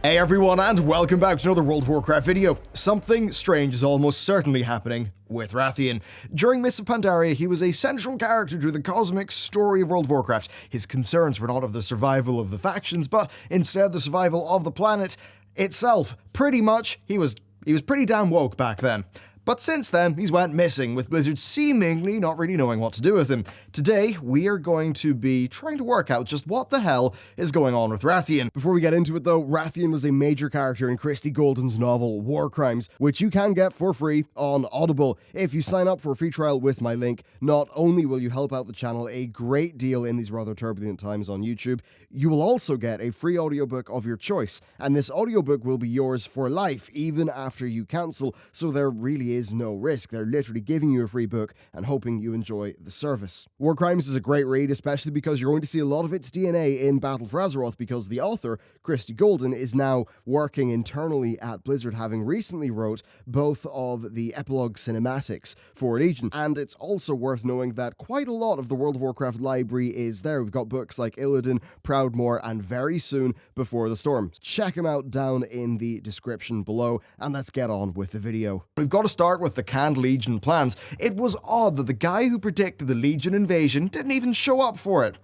Hey everyone, and welcome back to another World of Warcraft video. Something strange is almost certainly happening with Wrathion. During Mists of Pandaria, he was a central character to the cosmic story of World of Warcraft. His concerns were not of the survival of the factions, but instead the survival of the planet itself. Pretty much, he was pretty damn woke back then. But since then, he's went missing, with Blizzard seemingly not really knowing what to do with him. Today, we are going to be trying to work out just what the hell is going on with Wrathion. Before we get into it though, Wrathion was a major character in Christie Golden's novel, War Crimes, which you can get for free on Audible. If you sign up for a free trial with my link, not only will you help out the channel a great deal in these rather turbulent times on YouTube, you will also get a free audiobook of your choice. And this audiobook will be yours for life, even after you cancel, so there really is no risk. They're literally giving you a free book and hoping you enjoy the service. War Crimes is a great read, especially because you're going to see a lot of its DNA in Battle for Azeroth, because the author, Christie Golden, is now working internally at Blizzard, having recently wrote both of the epilogue cinematics for Legion. And it's also worth knowing that quite a lot of the World of Warcraft library is there. We've got books like Illidan, Proudmoore, and very soon Before the Storm. Check them out down in the description below, and let's get on with the video. We've got to start with the canned Legion plans. It was odd that the guy who predicted the Legion invasion didn't even show up for it.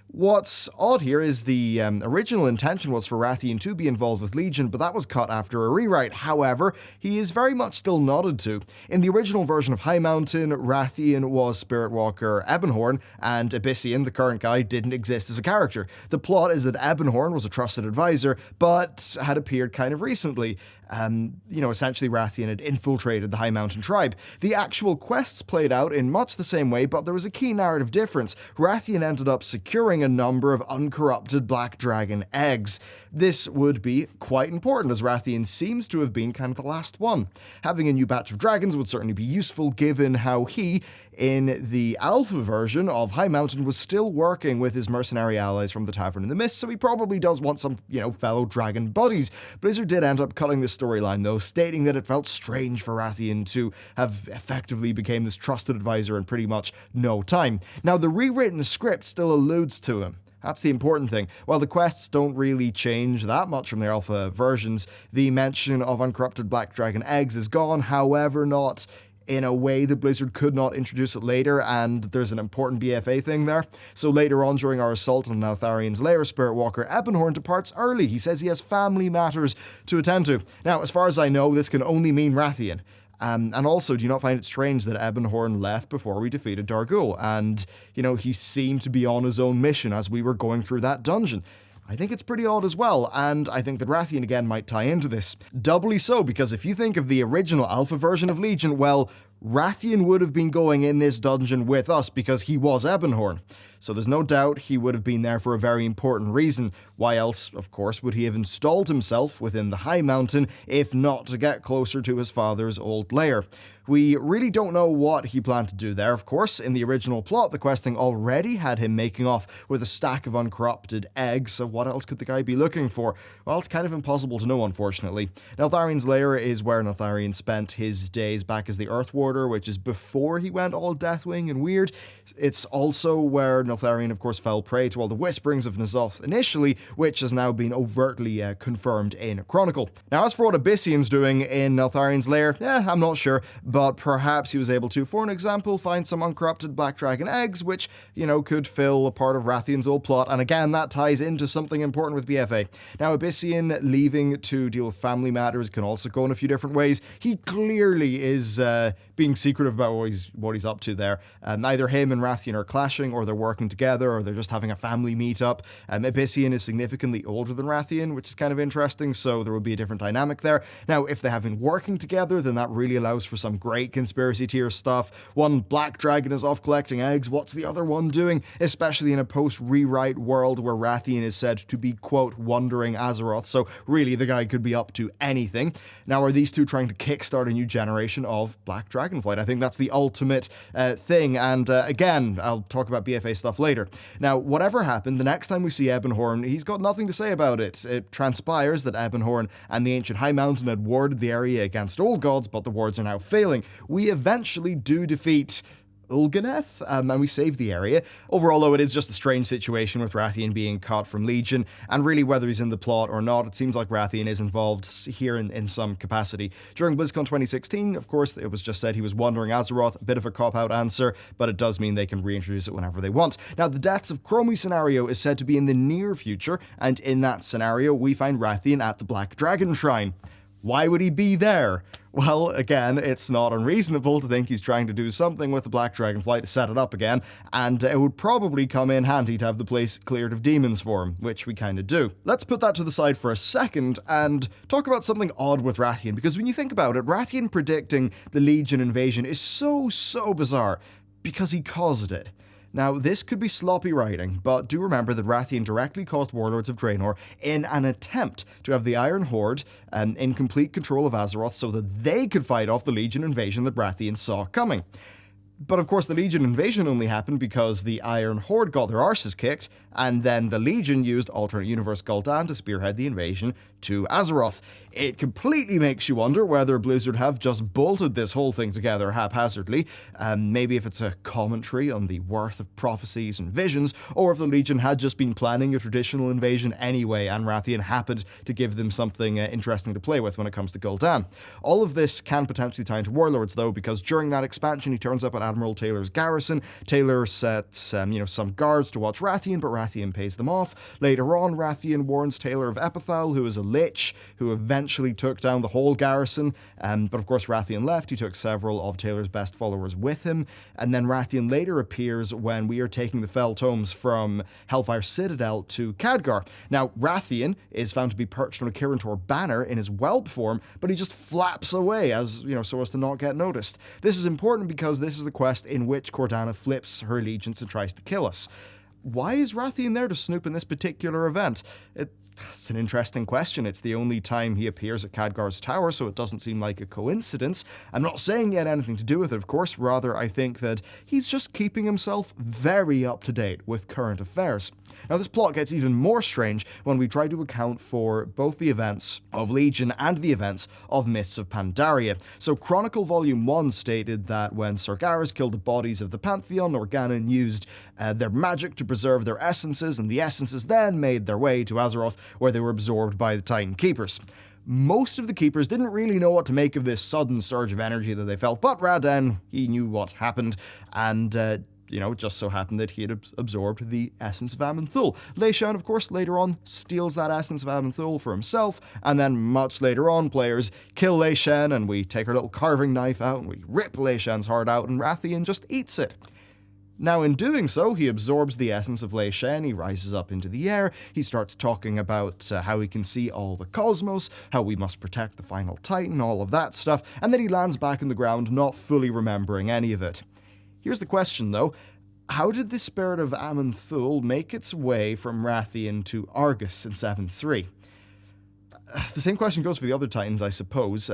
What's odd here is the original intention was for Ratheon to be involved with Legion, but that was cut after a rewrite. However, he is very much still nodded to. In the original version of High Mountain, Ratheon was Spirit Walker Ebonhorn, and Abyssian, the current guy, didn't exist as a character. The plot is that Ebonhorn was a trusted advisor, but had appeared kind of recently. Essentially Ratheon had infiltrated the High Mountain tribe. The actual quests played out in much the same way, but there was a key narrative difference. Ratheon ended up securing a number of uncorrupted black dragon eggs. This would be quite important, as Ratheon seems to have been kind of the last one. Having a new batch of dragons would certainly be useful, given how he, in the alpha version of High Mountain, was still working with his mercenary allies from the Tavern in the Mist, so he probably does want some, fellow dragon buddies. Blizzard did end up cutting this storyline though, stating that it felt strange for Ratheon to have effectively become this trusted advisor in pretty much no time. Now, the rewritten script still alludes to him. That's the important thing. While the quests don't really change that much from their alpha versions, the mention of uncorrupted black dragon eggs is gone, however not in a way that Blizzard could not introduce it later, and there's an important BFA thing there. So later on during our assault on Neltharion's lair, Spirit Walker Ebonhorn departs early. He says he has family matters to attend to. Now, as far as I know, this can only mean Ratheon. And also, do you not find it strange that Ebonhorn left before we defeated Dargul? And, he seemed to be on his own mission as we were going through that dungeon. I think it's pretty odd as well, and I think that Ratheon again might tie into this. Doubly so, because if you think of the original alpha version of Legion, well, Ratheon would have been going in this dungeon with us because he was Ebonhorn. So there's no doubt he would have been there for a very important reason. Why else, of course, would he have installed himself within the High Mountain if not to get closer to his father's old lair? We really don't know what he planned to do there, of course. In the original plot, the questing already had him making off with a stack of uncorrupted eggs, so what else could the guy be looking for? Well, it's kind of impossible to know, unfortunately. Neltharion's lair is where Neltharion spent his days back as the Earth Warder, which is before he went all Deathwing and weird. It's also where Neltharion, of course, fell prey to all the whisperings of N'Zoth initially, which has now been overtly confirmed in Chronicle. Now, as for what Abyssian's doing in Neltharion's lair, I'm not sure, but perhaps he was able to, for an example, find some uncorrupted black dragon eggs, which, could fill a part of Ratheon's old plot, and again, that ties into something important with BFA. Now, Abyssian leaving to deal with family matters can also go in a few different ways. He clearly is being secretive about what he's up to there. Either him and Ratheon are clashing, or they're working together, or they're just having a family meetup. Abyssian is significantly older than Ratheon, which is kind of interesting, so there will be a different dynamic there. Now, if they have been working together, then that really allows for some great conspiracy tier stuff. One black dragon is off collecting eggs, what's the other one doing? Especially in a post-rewrite world where Ratheon is said to be, quote, wandering Azeroth, so really the guy could be up to anything. Now, are these two trying to kickstart a new generation of black dragonflight? I think that's the ultimate thing, and again, I'll talk about BFA stuff later. Now, whatever happened, the next time we see Ebonhorn, he's got nothing to say about it. It transpires that Ebonhorn and the ancient High Mountain had warded the area against old gods, but the wards are now failing. We eventually do defeat Ulganeth, and we save the area. Overall, though, it is just a strange situation with Wrathion being caught from Legion, and really whether he's in the plot or not, it seems like Wrathion is involved here in some capacity. During BlizzCon 2016, of course, it was just said he was wandering Azeroth, a bit of a cop-out answer, but it does mean they can reintroduce it whenever they want. Now, the Deaths of Chromie scenario is said to be in the near future, and in that scenario, we find Wrathion at the Black Dragon Shrine. Why would he be there? Well, again, it's not unreasonable to think he's trying to do something with the Black Dragonfly to set it up again, and it would probably come in handy to have the place cleared of demons for him, which we kind of do. Let's put that to the side for a second and talk about something odd with Ratheon, because when you think about it, Ratheon predicting the Legion invasion is so bizarre, because he caused it. Now, this could be sloppy writing, but do remember that Ratheon directly caused Warlords of Draenor in an attempt to have the Iron Horde in complete control of Azeroth so that they could fight off the Legion invasion that Ratheon saw coming. But of course, the Legion invasion only happened because the Iron Horde got their arses kicked, and then the Legion used alternate universe Gul'dan to spearhead the invasion to Azeroth. It completely makes you wonder whether Blizzard have just bolted this whole thing together haphazardly, maybe if it's a commentary on the worth of prophecies and visions, or if the Legion had just been planning a traditional invasion anyway, and Ratheon happened to give them something interesting to play with when it comes to Gul'dan. All of this can potentially tie into Warlords, though, because during that expansion, he turns up at Admiral Taylor's garrison. Taylor sets, some guards to watch Ratheon, but Ratheon pays them off. Later on, Ratheon warns Taylor of Epithal, who is a lich, who eventually took down the whole garrison. But of course, Ratheon left. He took several of Taylor's best followers with him. And then Ratheon later appears when we are taking the Fell Tomes from Hellfire Citadel to Khadgar. Now, Ratheon is found to be perched on a Kirintor banner in his whelp form, but he just flaps away so as to not get noticed. This is important because this is the quest in which Cortana flips her allegiance and tries to kill us. Why is Ratheon there to snoop in this particular event? It's an interesting question. It's the only time he appears at Khadgar's tower, so it doesn't seem like a coincidence. I'm not saying he had anything to do with it, of course. Rather, I think that he's just keeping himself very up to date with current affairs. Now, this plot gets even more strange when we try to account for both the events of Legion and the events of Mists of Pandaria. So, Chronicle Volume 1 stated that when Sargeras killed the bodies of the Pantheon, Organon used their magic to preserve their essences, and the essences then made their way to Azeroth, where they were absorbed by the Titan Keepers. Most of the Keepers didn't really know what to make of this sudden surge of energy that they felt, but Raden, he knew what happened, and it just so happened that he had absorbed the essence of Aman'Thul. Leishan, of course, later on steals that essence of Aman'Thul for himself, and then much later on, players kill Leishan, and we take our little carving knife out, and we rip Leishan's heart out, and Ratheon just eats it. Now, in doing so, he absorbs the essence of Lei Shen, he rises up into the air, he starts talking about how he can see all the cosmos, how we must protect the final Titan, all of that stuff, and then he lands back on the ground, not fully remembering any of it. Here's the question, though. How did the spirit of Aman'Thul make its way from Ratheon to Argus in 7.3? The same question goes for the other Titans, I suppose.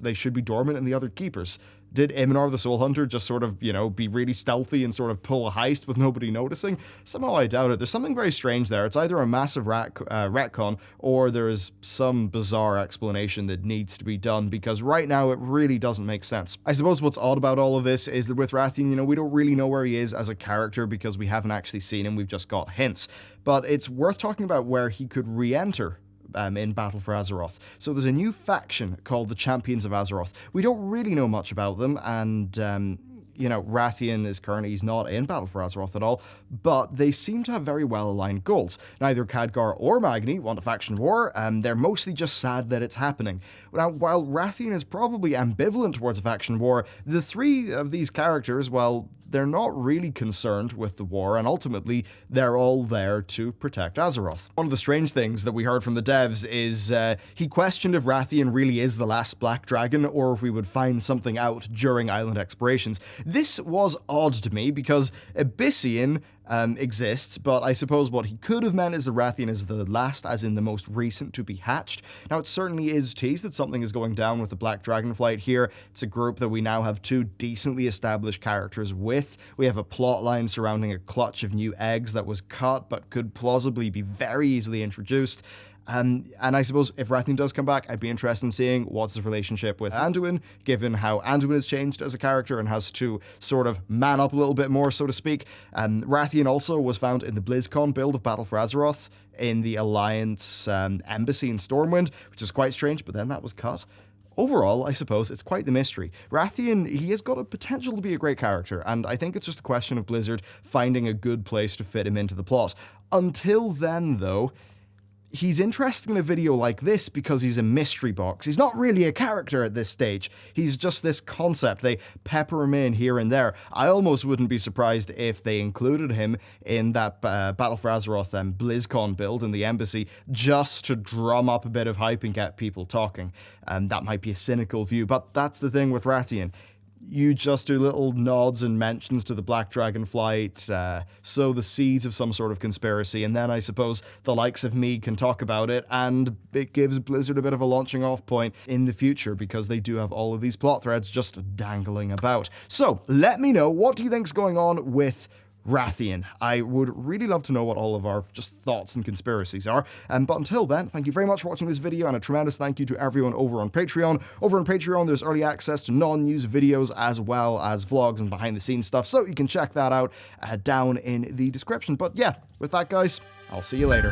They should be dormant in the other Keepers. Did Iminar the Soul Hunter just sort of, be really stealthy and sort of pull a heist with nobody noticing? Somehow I doubt it. There's something very strange there. It's either a massive retcon or there's some bizarre explanation that needs to be done, because right now it really doesn't make sense. I suppose what's odd about all of this is that with Ratheon, we don't really know where he is as a character because we haven't actually seen him, we've just got hints. But it's worth talking about where he could re-enter in Battle for Azeroth. So there's a new faction called the Champions of Azeroth. We don't really know much about them, and Ratheon is currently, he's not in Battle for Azeroth at all, but they seem to have very well-aligned goals. Neither Khadgar or Magni want a faction war, and they're mostly just sad that it's happening. Now, while Ratheon is probably ambivalent towards a faction war, the three of these characters, well, they're not really concerned with the war, and ultimately, they're all there to protect Azeroth. One of the strange things that we heard from the devs is he questioned if Ratheon really is the last Black Dragon, or if we would find something out during island explorations. This was odd to me, because Abyssian exists, but I suppose what he could have meant is that Ratheon is the last, as in the most recent, to be hatched. Now, it certainly is teased that something is going down with the Black Dragonflight here. It's a group that we now have two decently established characters with. We have a plot line surrounding a clutch of new eggs that was cut, but could plausibly be very easily introduced. And I suppose if Ratheon does come back, I'd be interested in seeing what's his relationship with Anduin, given how Anduin has changed as a character and has to sort of man up a little bit more, so to speak. Wrathion also was found in the BlizzCon build of Battle for Azeroth in the Alliance embassy in Stormwind, which is quite strange, but then that was cut. Overall, I suppose, it's quite the mystery. Wrathion, he has got a potential to be a great character, and I think it's just a question of Blizzard finding a good place to fit him into the plot. Until then, though, he's interesting in a video like this because he's a mystery box. He's not really a character at this stage. He's just this concept. They pepper him in here and there. I almost wouldn't be surprised if they included him in that Battle for Azeroth BlizzCon build in the embassy just to drum up a bit of hype and get people talking. That might be a cynical view, but that's the thing with Ratheon. You just do little nods and mentions to the Black Dragon flight, sow the seeds of some sort of conspiracy, and then I suppose the likes of me can talk about it, and it gives Blizzard a bit of a launching off point in the future, because they do have all of these plot threads just dangling about. So, let me know, what do you think's going on with Ratheon? I would really love to know what all of our just thoughts and conspiracies are. But until then, thank you very much for watching this video, and a tremendous thank you to everyone over on Patreon. Over on Patreon, there's early access to non-news videos as well as vlogs and behind-the-scenes stuff, so you can check that out down in the description. But yeah, with that, guys, I'll see you later.